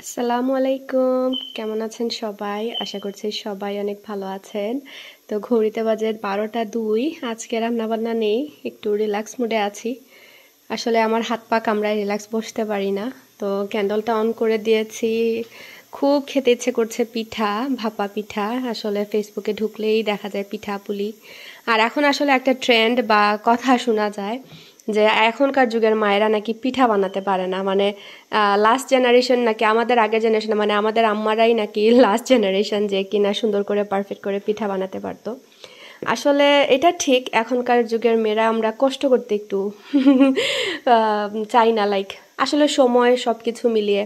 আসসালামু আলাইকুম, কেমন আছেন সবাই? আশা করছি সবাই অনেক ভালো আছেন। তো ঘড়িতে বাজে 12টা 2। আজকে রান্না বান্না নেই, একটু রিল্যাক্স মুডে আছি। আসলে আমার হাত পা কামড়ায় রিল্যাক্স বসতে পারি না। তো ক্যান্ডেলটা অন করে দিয়েছি। খুব খেতে ইচ্ছে করছে পিঠা, ভাপা পিঠা। আসলে ফেসবুকে ঢুকলেই দেখা যায় পিঠা পুলি। আর এখন আসলে একটা ট্রেন্ড বা কথা শোনা যায় যে এখনকার যুগের মায়েরা নাকি পিঠা বানাতে পারে না, মানে লাস্ট জেনারেশন নাকি আমাদের আগের জেনারেশন, মানে আমাদের আম্মারাই নাকি লাস্ট জেনারেশন যে কিনা সুন্দর করে পারফেক্ট করে পিঠা বানাতে পারতো। আসলে এটা ঠিক, এখনকার যুগের মেয়েরা আমরা কষ্ট করতে একটু চাই না, লাইক আসলে সময় সব কিছু মিলিয়ে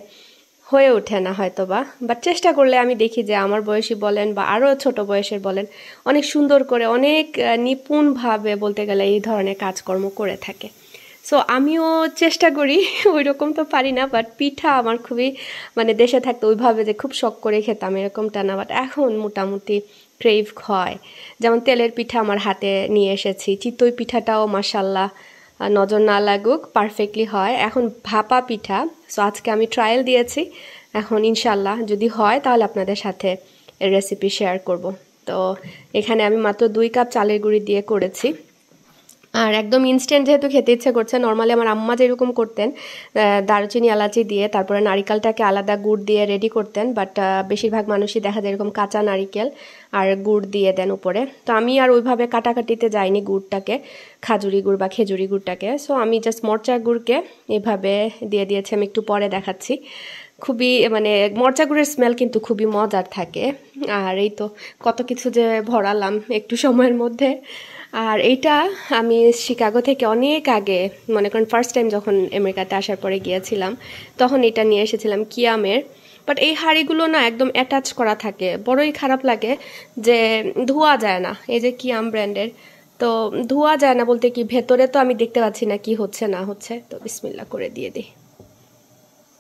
হয়ে ওঠে না হয়তো বা, বাট চেষ্টা করলে আমি দেখি যে আমার বয়সী বলেন বা আরও ছোট বয়সের বলেন, অনেক সুন্দর করে অনেক নিপুণভাবে বলতে গেলে এই ধরনের কাজকর্ম করে থাকে। সো আমিও চেষ্টা করি, ওই রকম তো পারি না, বাট পিঠা আমার খুবই, মানে দেশে থাকতে ওইভাবে যে খুব শখ করে খেতাম এরকমটা না, বাট এখন মোটামুটি ক্রেভ হয়। যেমন তেলের পিঠা আমার হাতে নিয়ে এসেছি, চিতই পিঠাটাও মাশাল্লাহ নজর না লাগুক পারফেক্টলি হয়। এখন ভাপা পিঠা, সো আজকে আমি ট্রায়াল দিয়েছি, এখন ইনশাল্লাহ যদি হয় তাহলে আপনাদের সাথে এর রেসিপি শেয়ার করব। তো এখানে আমি মাত্র 2 কাপ চালের গুঁড়ি দিয়ে করেছি। আর একদম ইনস্ট্যান্ট যেহেতু খেতে ইচ্ছে করছে, নর্মালি আমার আম্মা যেরকম করতেন দারুচিনি এলাচি দিয়ে তারপরে নারিকেলটাকে আলাদা গুড় দিয়ে রেডি করতেন, বাট বেশিরভাগ মানুষই দেখা যায় এরকম কাঁচা নারিকেল আর গুড় দিয়ে দেন উপরে। তো আমি আর ওইভাবে কাটাকাটিতে যাইনি গুড়টাকে, খাজুরি গুড় বা খেজুরি গুড়টাকে। সো আমি জাস্ট মরচা গুড়কে এভাবে দিয়ে দিয়েছি, আমি একটু পরে দেখাচ্ছি। খুবই মানে মরচা গুড়ের স্মেল কিন্তু খুবই মজার থাকে। আর এই তো কত কিছু যে ভরালাম একটু সময়ের মধ্যে। আর এইটা আমি শিকাগো থেকে অনেক আগে, মনে করেন ফার্স্ট টাইম যখন আমেরিকাতে আসার পরে গিয়েছিলাম তখন এটা নিয়ে এসেছিলাম কিয়ামের। বাট এই হাঁড়িগুলো না একদম অ্যাটাচ করা থাকে, বড়ই খারাপ লাগে যে ধোয়া যায় না। এই যে কিয়াম ব্র্যান্ডের, তো ধোয়া যায় না বলতে কি ভেতরে তো আমি দেখতে পাচ্ছি না কি হচ্ছে না হচ্ছে। তো বিসমিল্লাহ করে দিয়ে দিই।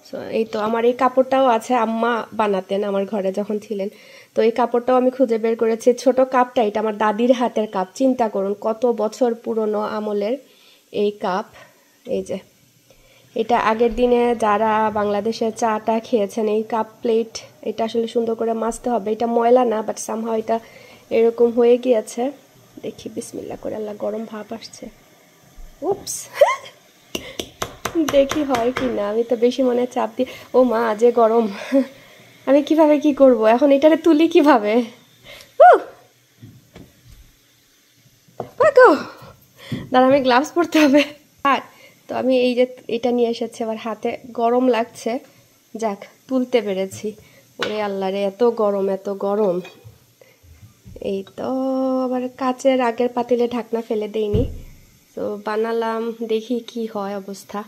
সো এই তো আমার এই কাপড়টাও আছে, আম্মা বানাতেন আমার ঘরে যখন ছিলেন। তো এই কাপড়টাও আমি খুঁজে বের করেছি। ছোট কাপটা, এটা আমার দাদির হাতের কাপ, চিন্তা করুন কত বছর পুরনো আমলের এই কাপ। এই যে এটা আগের দিনে যারা বাংলাদেশে চাটা খেয়েছেন, এই কাপ প্লেট, এটা আসলে সুন্দর করে মাজতে হবে। এটা ময়লা না, বাট সামহাও এটা এরকম হয়ে গিয়েছে। দেখি বিসমিল্লাহ করে, আল্লাহ গরম ভাপ আসছে, উপস দেখি হয় কি না। আমি তো বেশি মনে চাপ দিই, ও মা যে গরম, আমি কিভাবে কি করব এখন, এটারে তুলি কিভাবে? দাঁড়া, আমি গ্লাভস পরতে হবে। আর তো আমি এই যে এটা নিয়ে এসেছি, আমার হাতে গরম লাগছে, যাক তুলতে পেরেছি। ওরে আল্লাহ রে, এত গরম এত গরম। এই তো আবার কাচের আগের পাতিলে ঢাকনা ফেলে দেইনি, তো বানালাম, দেখি কি হয় অবস্থা।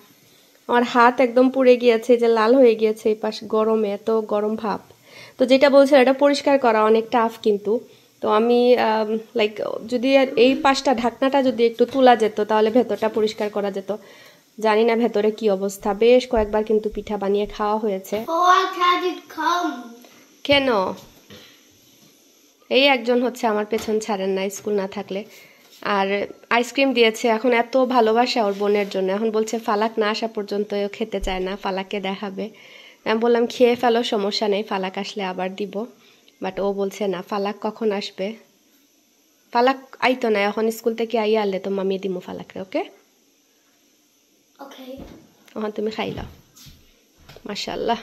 আমার হাত একদম পুড়ে গিয়েছে, যে লাল হয়ে গিয়েছে এই পাশ, গরমে এত গরম ভাব। তো যেটা বলছে এটা পরিষ্কার করা অনেক টাফ কিন্তু। তো আমি লাইক যদি এই পাশটা ঢাকনাটা যদি একটু তোলা যেত তাহলে ভেতরটা পরিষ্কার করা যেত। জানি না ভেতরে কি অবস্থা। বেশ কয়েকবার কিন্তু পিঠা বানিয়ে খাওয়া হয়েছে। কেন এই একজন হচ্ছে আমার পেছন ছাড়েন না স্কুল না থাকলে। আর আইসক্রিম দিয়েছে, এখন এত ভালোবাসা ওর বোনের জন্য, এখন বলছে ফালাক না আসা পর্যন্ত খেতে চায় না, ফালাককে দেখাবে। আমি বললাম খেয়ে ফেলো, সমস্যা নেই, ফালাক আসলে আবার দিব। বাট ও বলছে না, ফালাক কখন আসবে, ফালাক আইতো না, এখন স্কুল থেকে আইয়া আনলে তো মামি দিমু ফালাকরে। ওকে এখন তুমি খাইলাও। মাশাআল্লাহ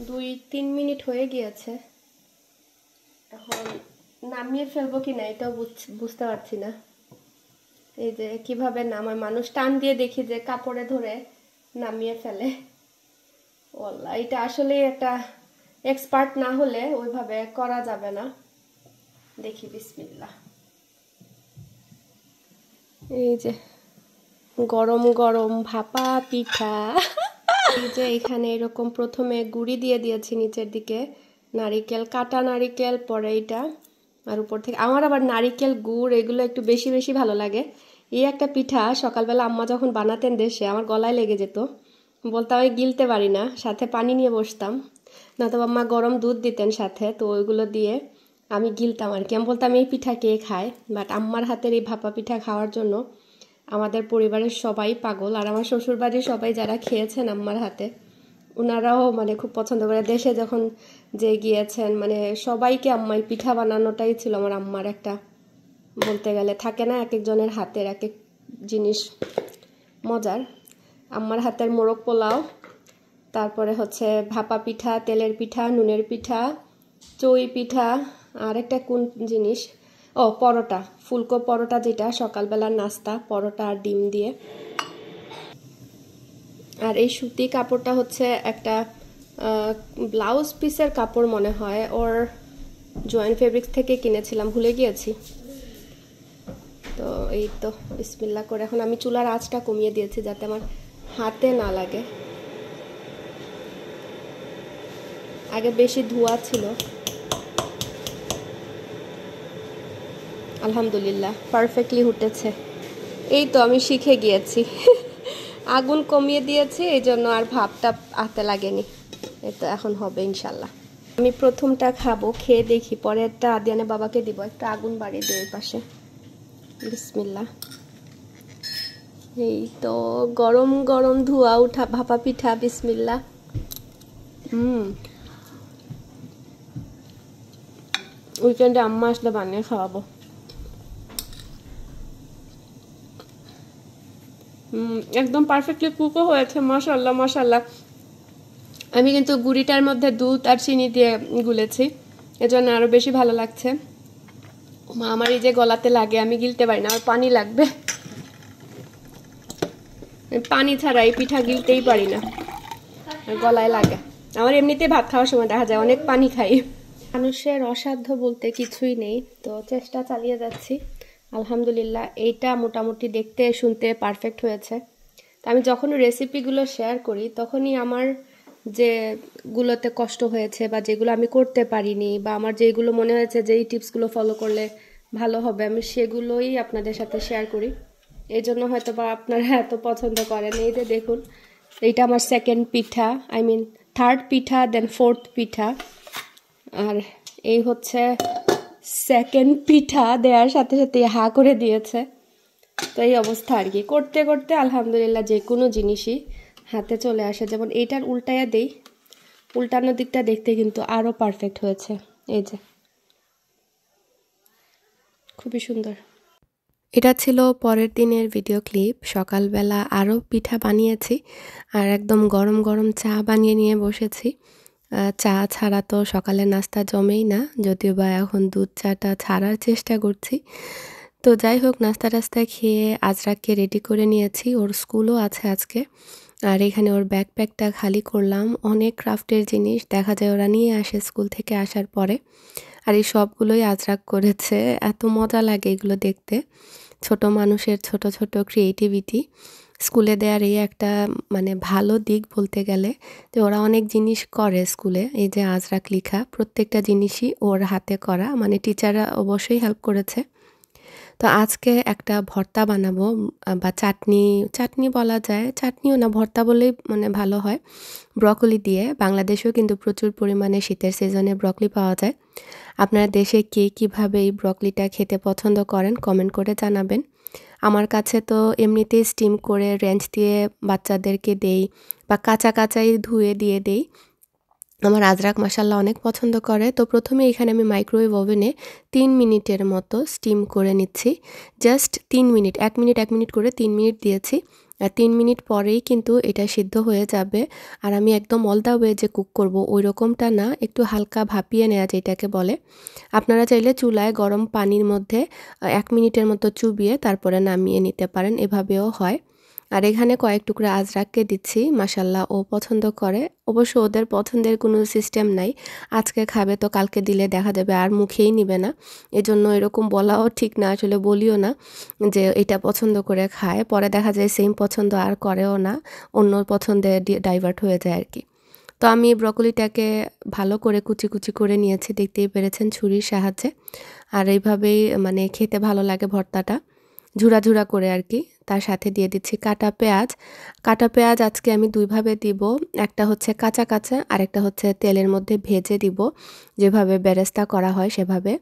2-3 মিনিট হয়ে গিয়েছে, এখন নামিয়ে ফেলবো কিনা এটাও বুঝতে পারছি না। এই যে কিভাবে নামায় মানুষ, টান দিয়ে দেখি যে কাপড়ে ধরে নামিয়ে ফেলে। ওয়াল্লাহ এটা আসলে একটা এক্সপার্ট না হলে ওইভাবে করা যাবে না। দেখি বিসমিল্লাহ। এই যে গরম গরম ভাপা পিঠা। এই যে এখানে এরকম প্রথমে গুঁড়ি দিয়ে দিয়েছি নিচের দিকে, নারিকেল, কাটা নারিকেল, পরে এটা, আর উপর থেকে আমার আবার নারিকেল গুড় এগুলো একটু বেশি বেশি ভালো লাগে। এই একটা পিঠা সকালবেলা আম্মা যখন বানাতেন দেশে, আমার গলায় লেগে যেত, বলতাম আমি গিলতে পারি না, সাথে পানি নিয়ে বসতাম, নয়তো আম্মা গরম দুধ দিতেন সাথে, তো ওইগুলো দিয়ে আমি গিলতাম আর কি। আমি বলতাম এই পিঠা কে খায়, বাট আম্মার হাতের এই ভাপা পিঠা খাওয়ার জন্য আমাদের পরিবারের সবাই পাগল। আর আমার শ্বশুরবাড়ির সবাই যারা খেয়েছেন আম্মার হাতে, ওনারাও মানে খুব পছন্দ করে। দেশে যখন যে গিয়েছেন মানে সবাইকে আম্মাই পিঠা বানানোটাই ছিল আমার আম্মার একটা, বলতে গেলে থাকে না এক একজনের হাতের এক এক জিনিস মজার। আম্মার হাতের মোরগ পোলাও, তারপরে হচ্ছে ভাপা পিঠা, তেলের পিঠা, নুনের পিঠা, চই পিঠা, আর একটা কোন জিনিস, ও পরোটা, ফুলকো পরোটা, যেটা সকালবেলার নাস্তা, পরোটা আর ডিম দিয়ে। আর এই সুতি কাপড়টা হচ্ছে একটা ব্লাউজ পিসের কাপড় মনে হয়, ওর জয়েন্ট ফেব্রিক্স থেকে কিনেছিলাম, ভুলে গিয়েছি। তো এই তো বিসমিল্লাহ করে এখন আমি চুলার আঁচটা কমিয়ে দিয়েছি যাতে আমার হাতে না লাগে। আগে বেশি ধোঁয়া ছিল, আলহামদুলিল্লাহ পারফেক্টলি উঠেছে। এই তো আমি শিখে গিয়েছি আগুন কমিয়ে দিয়েছি, এই জন্য আর ভাবটা হাতে লাগেনি। এই তো এখন হবে ইনশাল্লাহ। আমি প্রথমটা খাবো, খেয়ে দেখি, পরেরটা আদিয়ানে বাবাকে দিব। একটু আগুন বাড়িয়ে দিই পাশে। বিসমিল্লাহ। এই তো গরম গরম ধোঁয়া উঠা ভাপা পিঠা, বিসমিল্লাহ। উইকেন্ডে আম্মা আসলে বানিয়ে খাওয়াবো। একদম পারফেক্টলি কুকও হয়েছে, মাশাআল্লাহ মাশাআল্লাহ। আমি কিন্তু গুড়িটার মধ্যে দুধ আর চিনি দিয়ে গুলেছি, এজন্য আরো বেশি ভালো লাগছে। মা আমার এই যে গলাতে লাগে, আমি গিলতে পারি না, আমার পানি লাগবে। পানি ছাড়া এই পিঠা গিলতেই পারি না, গলায় লাগে। আমার এমনিতে ভাত খাওয়ার সময় দেখা যায় অনেক পানি খাই। মানুষের অসাধ্য বলতে কিছুই নেই, তো চেষ্টা চালিয়ে যাচ্ছি। আলহামদুলিল্লাহ এইটা মোটামুটি দেখতে শুনতে পারফেক্ট হয়েছে। তো আমি যখন রেসিপিগুলো শেয়ার করি তখনই আমার যেগুলোতে কষ্ট হয়েছে বা যেগুলো আমি করতে পারিনি বা আমার যেগুলো মনে হয়েছে যে এই টিপসগুলো ফলো করলে ভালো হবে, আমি সেগুলোই আপনাদের সাথে শেয়ার করি। এই জন্য হয়তো বা আপনারা এত পছন্দ করেন। এই যে দেখুন, এইটা আমার সেকেন্ড পিঠা, আই মিন থার্ড পিঠা, দেন ফোর্থ পিঠা। আর এই হচ্ছে সেকেন্ড পিঠা, দেওয়ার সাথে সাথে হা করে দিয়েছে। তো এই অবস্থা আর কি, করতে করতে আলহামদুলিল্লাহ যে কোনো জিনিসই হাতে চলে আসে। যেমন এইটার উল্টায়া দেই, উল্টানোর দিকটা দেখতে কিন্তু আরও পারফেক্ট হয়েছে। এই যে খুবই সুন্দর। এটা ছিল পরের দিনের ভিডিও ক্লিপ। সকালবেলা আরও পিঠা বানিয়েছি আর একদম গরম গরম চা বানিয়ে নিয়ে বসেছি। চা ছাড়া তো সকালের নাস্তা জমেই না, যদিও বা এখন দুধ চাটা ছাড়ার চেষ্টা করছি। তো যাই হোক, নাস্তা টাস্তা খেয়ে আজরাককে রেডি করে নিয়েছি, ওর স্কুলও আছে আজকে। আর এখানে ওর ব্যাকপ্যাকটা খালি করলাম, অনেক ক্রাফটের জিনিস দেখা যায় ওরা নিয়ে আসে স্কুল থেকে আসার পরে। আর এই সবগুলোই আজরাক করেছে, এত মজা লাগে এগুলো দেখতে। ছোট মানুষের ছোট ছোট ক্রিয়েটিভিটি স্কুলে দেওয়ার এই একটা মানে ভালো দিক বলতে গেলে, যে ওরা অনেক জিনিস করে স্কুলে। এই যে আজরাক লেখা প্রত্যেকটা জিনিসই ওর হাতে করা, মানে টিচাররা অবশ্যই হেল্প করেছে। তো আজকে একটা ভর্তা বানাবো বা চাটনি, চাটনি বলা যায়, চাটনিও না ভর্তা বলেই মানে ভালো হয়, ব্রকলি দিয়ে। বাংলাদেশেও কিন্তু প্রচুর পরিমাণে শীতের সিজনে ব্রকলি পাওয়া যায়। আপনারা দেশে কে কীভাবে এই ব্রকলিটা খেতে পছন্দ করেন কমেন্ট করে জানাবেন। আমার কাছে তো এমনিতেই স্টিম করে রেঞ্জ দিয়ে বাচ্চাদেরকে দেই বা কাঁচা কাঁচাই ধুয়ে দিয়ে দেই। আমার আজরাক মাশাল্লাহ অনেক পছন্দ করে। তো প্রথমে এখানে আমি মাইক্রোওয়েভ ওভেনে 3 মিনিটের মতো স্টিম করে নিচ্ছি। জাস্ট 3 মিনিট, 1 মিনিট 1 মিনিট করে 3 মিনিট দিয়েছি। আর 3 মিনিট পরেই কিন্তু এটা সিদ্ধ হয়ে যাবে। আর আমি একদম অল দ্য ওয়ে যে কুক করব ওই রকমটা না, একটু হালকা ভাপিয়ে নেওয়া যেটাকে বলে। আপনারা চাইলে চুলায় গরম পানির মধ্যে 1 মিনিটের মতো চুবিয়ে তারপরে নামিয়ে নিতে পারেন, এভাবেও হয়। আর এখানে কয়েক টুকরা আজরাককে দিচ্ছি, মাশাল্লাহ ও পছন্দ করে। অবশ্য ওদের পছন্দের কোনো সিস্টেম নাই, আজকে খাবে তো কালকে দিলে দেখা যাবে আর মুখেই নিবে না। এজন্য এরকম বলাও ঠিক না, আসলে বলিও না যে এটা পছন্দ করে খায়, পরে দেখা যায় সেম পছন্দ আর করেও না, অন্য পছন্দে ডাইভার্ট হয়ে যায় আর কি। তো আমি ব্রকলিটাকে ভালো করে কুচি কুচি করে নিয়েছি, দেখতেই পেরেছেন ছুরির সাহায্যে। আর এইভাবেই মানে খেতে ভালো লাগে ভর্তাটা, ঝুরা ঝুরা করে আর কি। তার সাথে দিয়ে দিচ্ছি কাটা পেঁয়াজ। কাটা পেঁয়াজ আজকে আমি দুইভাবে দিব, একটা হচ্ছে কাঁচা কাঁচা আর একটা হচ্ছে তেলের মধ্যে ভেজে দিব, যেভাবে বেরেস্তা করা হয় সেভাবে।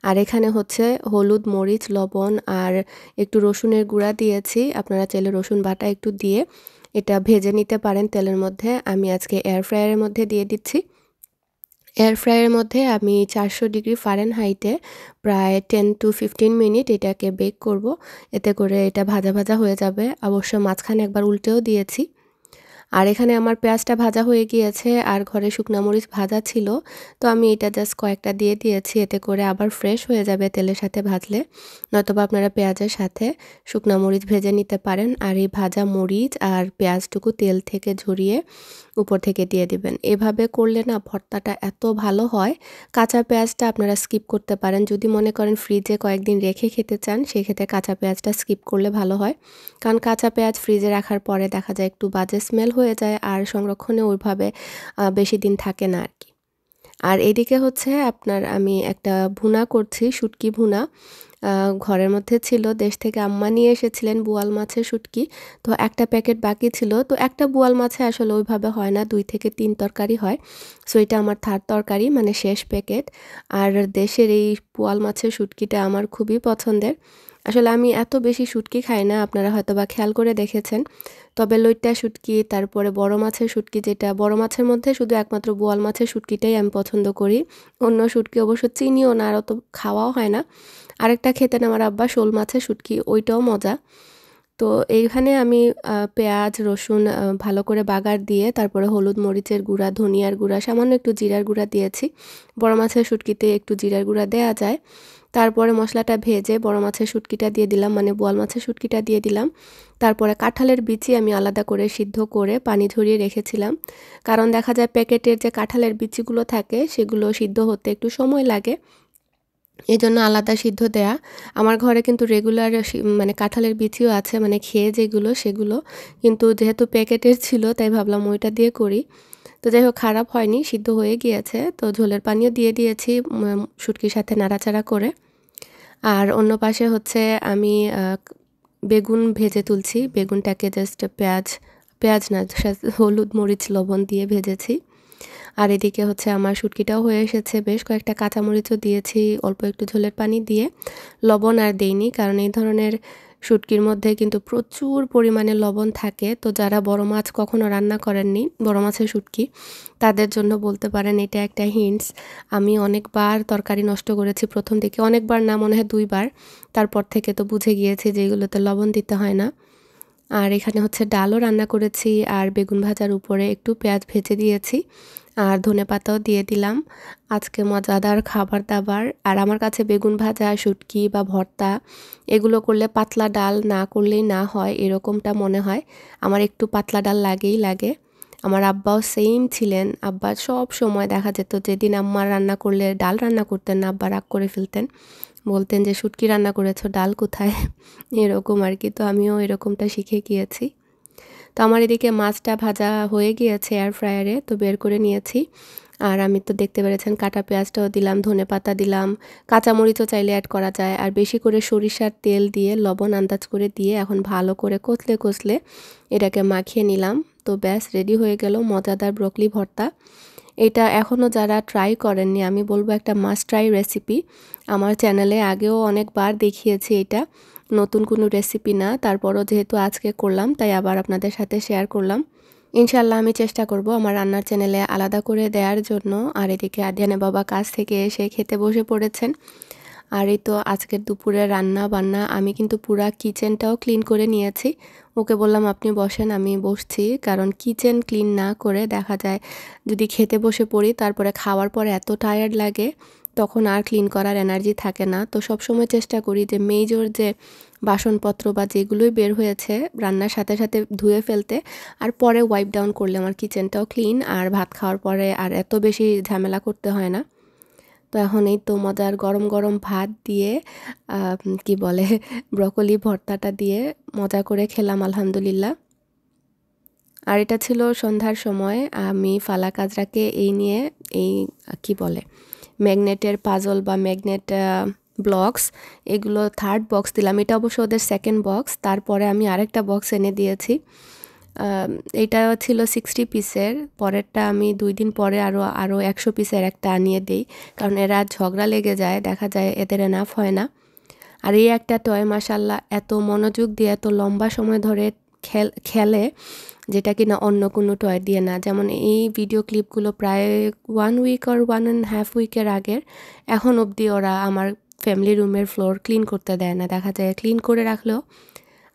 আর এখানে হচ্ছে হলুদ, মরিচ, লবণ আর একটু রসুনের গুঁড়া দিয়েছি, আপনারা চাইলে রসুন বাটা একটু দিয়ে এটা ভেজে নিতে পারেন তেলের মধ্যে। আমি আজকে এয়ার ফ্রায়ারের মধ্যে দিয়ে দিচ্ছি। এয়ার ফ্রায়ারের মধ্যে আমি 400 ডিগ্রি ফারেনহাইটে প্রায় 10 to 15 মিনিট এটাকে বেক করব। এতে করে এটা ভাজা ভাজা হয়ে যাবে। অবশ্য মাঝখানে একবার উল্টেও দিয়েছি। আর এখানে আমার পেঁয়াজটা ভাজা হয়ে গিয়েছে আর ঘরে শুকনা মরিচ ভাজা ছিল, তো আমি এটা জাস্ট কয়েকটা দিয়ে দিয়েছি। এতে করে আবার ফ্রেশ হয়ে যাবে তেলের সাথে ভাজলে। নয়তোবা আপনারা পেঁয়াজের সাথে শুকনা মরিচ ভেজে নিতে পারেন। আর এই ভাজা মরিচ আর পেঁয়াজটুকু তেল থেকে ঝরিয়ে উপর থেকে দিয়ে দিবেন। এভাবে করলে না ভর্তাটা এত ভালো হয়। কাঁচা পেঁয়াজটা আপনারা স্কিপ করতে পারেন। যদি মনে করেন ফ্রিজে কয়েকদিন রেখে খেতে চান, সেক্ষেত্রে কাঁচা পেঁয়াজটা স্কিপ করলে ভালো হয়। কারণ কাঁচা পেঁয়াজ ফ্রিজে রাখার পরে দেখা যায় একটু বাজে স্মেল হয়ে যায় আর সংরক্ষণে ওইভাবে বেশি দিন থাকে না আর কি। আর এদিকে হচ্ছে আপনার আমি একটা ভুনা করছি, শুটকি ভুনা। ঘরের মধ্যে ছিল, দেশ থেকে আম্মা নিয়ে এসেছিলেন বোয়াল মাছের শুটকি। তো একটা প্যাকেট বাকি ছিল, তো একটা বোয়াল মাছে আসলে ওইভাবে হয় না, 2 থেকে 3 তরকারি হয়। সো এটা আমার 3rd তরকারি, মানে শেষ প্যাকেট। আর দেশের এই বোয়াল মাছের শুটকিটা আমার খুবই পছন্দের। আসলে আমি এত বেশি শুটকি খাই না, আপনারা হয়তোবা খেয়াল করে দেখেছেন। তবে লইট্টা শুটকি, তারপরে বড় মাছের শুটকি, যেটা বড় মাছের মধ্যে শুধু একমাত্র বোয়াল মাছের শুটকিটাই আমি পছন্দ করি। অন্য শুটকি অবশ্য চিনিও না আর অত খাওয়াও হয় না। আরেকটা খেতেন আমার আব্বা, শোল মাছের শুটকি, ওইটাও মজা। তো এইখানে আমি পেঁয়াজ রসুন ভালো করে বাগার দিয়ে তারপরে হলুদ মরিচের গুঁড়া, ধনিয়ার গুঁড়া, সামান্য একটু জিরার গুঁড়া দিয়েছি। বড় মাছের শুটকিতে একটু জিরার গুঁড়া দেয়া যায়। তারপরে মশলাটা ভেজে বড় মাছের শুটকিটা দিয়ে দিলাম, মানে বোয়াল মাছের শুটকিটা দিয়ে দিলাম। তারপরে কাঁঠালের বিচি আমি আলাদা করে সিদ্ধ করে পানি ঝরিয়ে রেখেছিলাম। কারণ দেখা যায় প্যাকেটের যে কাঁঠালের বিচিগুলো থাকে সেগুলো সিদ্ধ হতে একটু সময় লাগে, এজন্য আলাদা সিদ্ধ দেয়া। আমার ঘরে কিন্তু রেগুলার মানে কাঁঠালের বিচিও আছে, মানে খেয়ে যেগুলো সেগুলো, কিন্তু যেহেতু প্যাকেটের ছিল তাই ভাবলাম ওইটা দিয়ে করি। তো যাই হোক, খারাপ হয়নি, সিদ্ধ হয়ে গিয়েছে। তো ঝোলের পানিও দিয়ে দিয়েছি শুটকির সাথে নাড়াচাড়া করে। আর অন্য পাশে হচ্ছে আমি বেগুন ভেজে তুলছি। বেগুনটাকে জাস্ট পেঁয়াজ না, হলুদ মরিচ লবণ দিয়ে ভেজেছি। আর এদিকে হচ্ছে আমার শুটকিটাও হয়ে এসেছে, বেশ কয়েকটা কাঁচামরিচও দিয়েছি অল্প একটু ঝোলের পানি দিয়ে। লবণ আর দেইনি, কারণ এই ধরনের শুটকির মধ্যে কিন্তু প্রচুর পরিমাণে লবণ থাকে। তো যারা বড় মাছ কখনো রান্না করেননি, বড় মাছের শুটকি, তাদের জন্য বলতে পারেন এটা একটা হিন্টস। আমি অনেকবার তরকারি নষ্ট করেছি প্রথম দিকে, অনেকবার না, মনে হয় 2 বার। তারপর থেকে তো বুঝে গিয়েছি যে এগুলোতে লবণ দিতে হয় না। আর এখানে হচ্ছে ডালও রান্না করেছি আর বেগুন ভাজার উপরে একটু পেঁয়াজ ভেজে দিয়েছি আর ধনেপাতাও দিয়ে দিলাম। আজকে মজাদার খাবার দাবার। আর আমার কাছে বেগুন ভাজা, শুটকি বা ভর্তা এগুলো করলে পাতলা ডাল না করলেই না হয়, এরকমটা মনে হয়। আমার একটু পাতলা ডাল লাগেই লাগে। আমার আব্বাও সেম ছিলেন। আব্বা সব সময় দেখা যেত যেদিন আম্মা রান্না করলে ডাল রান্না করতেন না, আব্বা রাগ করে ফেলতেন, বলতেন যে শুটকি রান্না করেছো, ডাল কোথায়, এরকম আর কি। তো আমিও এরকমটা শিখে গিয়েছি। তো আমার এদিকে মাছটা ভাজা হয়ে গিয়েছে এয়ার ফ্রায়ারে, তো বের করে নিয়েছি। আর আমি তো দেখতে পেরেছেন কাটা পেঁয়াজটাও দিলাম, ধনেপাতা দিলাম, কাঁচামরিচও চাইলে অ্যাড করা যায়। আর বেশি করে সরিষার তেল দিয়ে লবণ আন্দাজ করে দিয়ে এখন ভালো করে কষলে কষলে এটাকে মাখিয়ে নিলাম। তো ব্যাস রেডি হয়ে গেল মজাদার ব্রকলি ভর্তা। এটা এখনও যারা ট্রাই করেননি, আমি বলবো একটা মাস্ট ট্রাই রেসিপি। আমার চ্যানেলে আগেও অনেকবার দেখিয়েছি, এটা নতুন কোনো রেসিপি না। তারপরও যেহেতু আজকে করলাম তাই আবার আপনাদের সাথে শেয়ার করলাম। ইনশাল্লাহ আমি চেষ্টা করব আমার রান্নার চ্যানেলে আলাদা করে দেওয়ার জন্য। আর এদিকে আদিয়ানে বাবা কাজ থেকে এসে খেতে বসে পড়েছেন। আর এই তো আজকের দুপুরে রান্না বান্না, আমি কিন্তু পুরা কিচেনটাও ক্লিন করে নিয়েছি। ওকে বললাম আপনি বসেন, আমি বসছি, কারণ কিচেন ক্লিন না করে দেখা যায় যদি খেতে বসে পড়ি তারপরে খাওয়ার পরে এত টায়ার্ড লাগে, তখন আর ক্লিন করার এনার্জি থাকে না। তো সবসময় চেষ্টা করি যে মেজর যে বাসনপত্র বা যেগুলোই বের হয়েছে রান্নার সাথে সাথে ধুয়ে ফেলতে, আর পরে ওয়াইপ ডাউন করলে আমার কিচেনটাও ক্লিন, আর ভাত খাওয়ার পরে আর এত বেশি ঝামেলা করতে হয় না। তো এখন এই তো মজার গরম গরম ভাত দিয়ে কি বলে ব্রকলি ভর্তাটা দিয়ে মজা করে খেলাম আলহামদুলিল্লাহ। আর এটা ছিল সন্ধ্যার সময়। আমি ফালাক আজরাকে এই নিয়ে এই কি বলে ম্যাগনেটের পাজল বা ম্যাগনেট ব্লকস, এগুলো 3rd বক্স দিলাম। এটা অবশ্য ওদের 2nd বক্স। তারপরে আমি আরেকটা বক্স এনে দিয়েছি। এটা ছিল 60 পিসের, পরেরটা আমি 2 দিন পরে আরও 100 পিসের একটা আনিয়ে দিই, কারণ এরা ঝগড়া লেগে যায়, দেখা যায় এদের এনাফ হয় না। আর এই একটা টয় মাশাল্লাহ এত মনোযোগ দিয়ে এত লম্বা সময় ধরে খেলে যেটা কিনা অন্য কোনো টয় দিয়ে না। যেমন এই ভিডিও ক্লিপগুলো প্রায় 1 উইক or 1.5 উইকের আগের। এখন অবধি ওরা আমার ফ্যামিলি রুমের ফ্লোর ক্লিন করতে দেয় না। দেখা যায় ক্লিন করে রাখলেও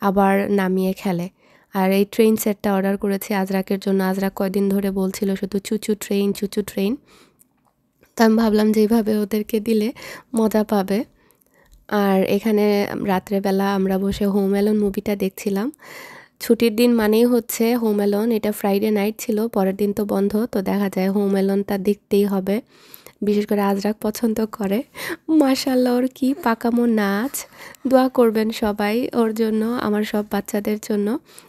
আবার নামিয়ে খেলে। আর এই ট্রেন সেটটা অর্ডার করেছি আজরাকের জন্য। আজরাক কয়দিন ধরে বলছিল শুধু চুচু ট্রেন, চুচু ট্রেন। তো আমি ভাবলাম যে এইভাবে ওদেরকে দিলে মজা পাবে। আর এখানে রাত্রেবেলা আমরা বসে হোম অ্যালোন মুভিটা দেখছিলাম। ছুটির দিন মানেই হচ্ছে হোম অ্যালোন। এটা ফ্রাইডে নাইট ছিল, পরের দিন তো বন্ধ, তো দেখা যায় হোম অ্যালোনটা দেখতেই হবে। বিশেষ করে আজরাক পছন্দ করে। মাশাআল্লাহ ওর কি পাকামো নাচ। দোয়া করবেন সবাই ওর জন্য, আমার সব বাচ্চাদের জন্য।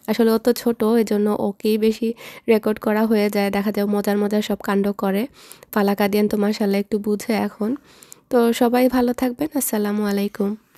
আসলে ও তো ছোটো, এজন্য ওকেই বেশি রেকর্ড করা হয়ে যায়। দেখা যায় মজার মজার সব কাণ্ড করে। ফালাকা দিয়ান তো মাশাআল্লাহ একটু বুঝে এখন। তো সবাই ভালো থাকবেন। আসসালামু আলাইকুম।